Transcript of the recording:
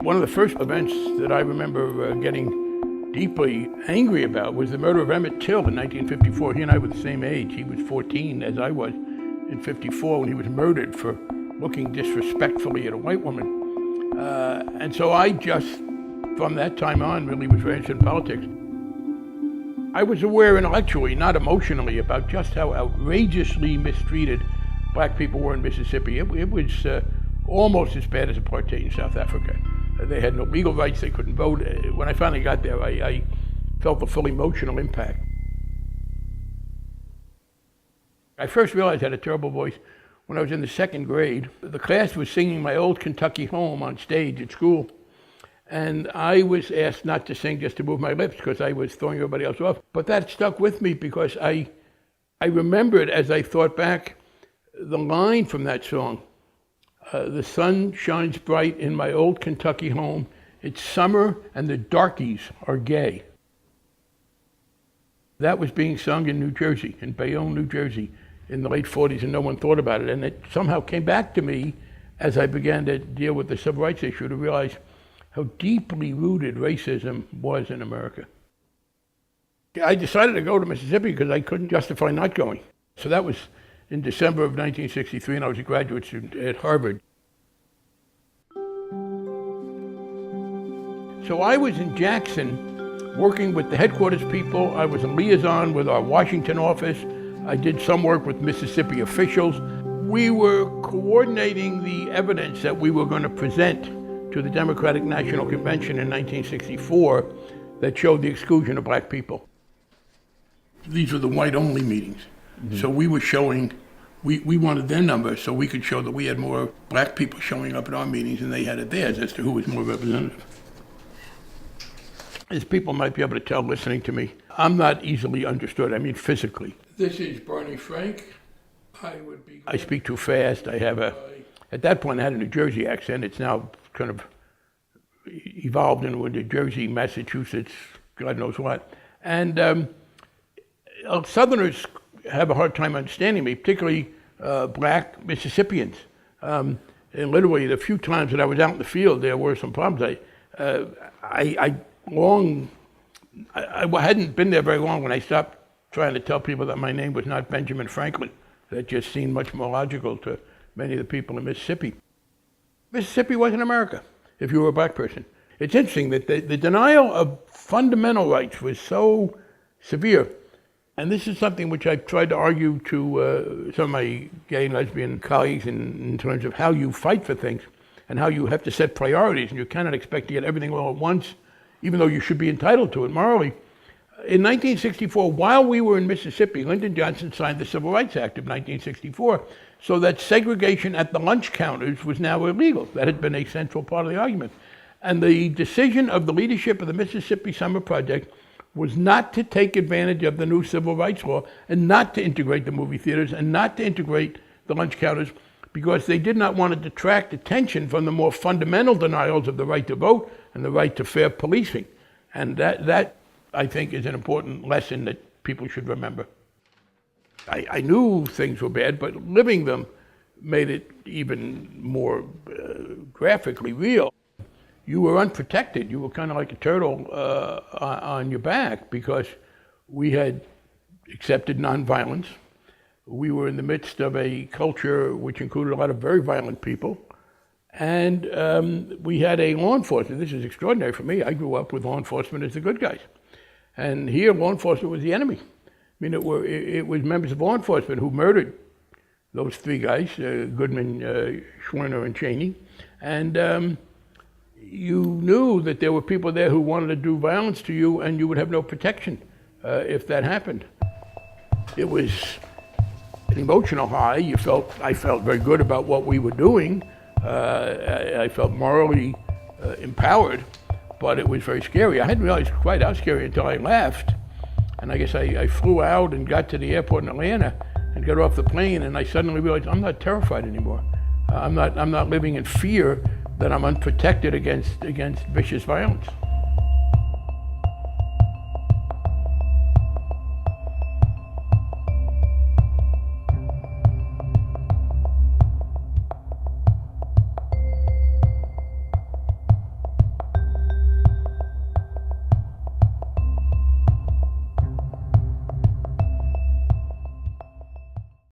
One of the first events that I remember getting deeply angry about was the murder of Emmett Till in 1954. He and I were the same age. He was 14 as I was in 54 when he was murdered for looking disrespectfully at a white woman. And so I just, from that time on, really was very interested in politics. I was aware intellectually, not emotionally, about just how outrageously mistreated black people were in Mississippi. It was almost as bad as apartheid in South Africa. They had no legal rights, they couldn't vote. When I finally got there, I felt the full emotional impact. I first realized I had a terrible voice when I was in the second grade. The class was singing My Old Kentucky Home on stage at school. And I was asked not to sing, just to move my lips, because I was throwing everybody else off. But that stuck with me because I remembered, as I thought back, the line from that song. The sun shines bright in my old Kentucky home. It's summer and the darkies are gay. That was being sung in New Jersey, in Bayonne, New Jersey, in the late 40s, and no one thought about it. And it somehow came back to me as I began to deal with the civil rights issue, to realize how deeply rooted racism was in America. I decided to go to Mississippi because I couldn't justify not going. So that was in December of 1963, and I was a graduate student at Harvard. So I was in Jackson working with the headquarters people. I was a liaison with our Washington office. I did some work with Mississippi officials. We were coordinating the evidence that we were going to present to the Democratic National Convention in 1964 that showed the exclusion of black people. These were the white-only meetings. Mm-hmm. So we were showing, we wanted their numbers so we could show that we had more black people showing up at our meetings than they had at theirs as to who was more representative. As people might be able to tell listening to me, I'm not easily understood, I mean physically. This is Barney Frank. I speak too fast. At that point I had a New Jersey accent. It's now kind of evolved into a New Jersey, Massachusetts, God knows what. And Southerners have a hard time understanding me, particularly black Mississippians. And literally, the few times that I was out in the field, there were some problems. I hadn't been there very long when I stopped trying to tell people that my name was not Benjamin Franklin. That just seemed much more logical to many of the people in Mississippi. Mississippi wasn't America if you were a black person. It's interesting that the denial of fundamental rights was so severe. And this is something which I've tried to argue to some of my gay and lesbian colleagues in terms of how you fight for things and how you have to set priorities, and you cannot expect to get everything all at once, even though you should be entitled to it morally. In 1964, while we were in Mississippi, Lyndon Johnson signed the Civil Rights Act of 1964, so that segregation at the lunch counters was now illegal. That had been a central part of the argument. And the decision of the leadership of the Mississippi Summer Project was not to take advantage of the new civil rights law and not to integrate the movie theaters and not to integrate the lunch counters, because they did not want to detract attention from the more fundamental denials of the right to vote and the right to fair policing. And that I think, is an important lesson that people should remember. I knew things were bad, but living them made it even more graphically real. You were unprotected. You were kind of like a turtle on your back, because we had accepted nonviolence. We were in the midst of a culture which included a lot of very violent people. And we had a law enforcement. This is extraordinary for me. I grew up with law enforcement as the good guys. And here, law enforcement was the enemy. I mean, it was members of law enforcement who murdered those three guys, Goodman, Schwerner, and Cheney. And you knew that there were people there who wanted to do violence to you, and you would have no protection if that happened. It was an emotional high. I felt very good about what we were doing. I felt morally empowered, but it was very scary. I hadn't realized quite how scary until I left. And I guess I flew out and got to the airport in Atlanta and got off the plane, and I suddenly realized I'm not terrified anymore. I'm not living in fear that I'm unprotected against vicious violence.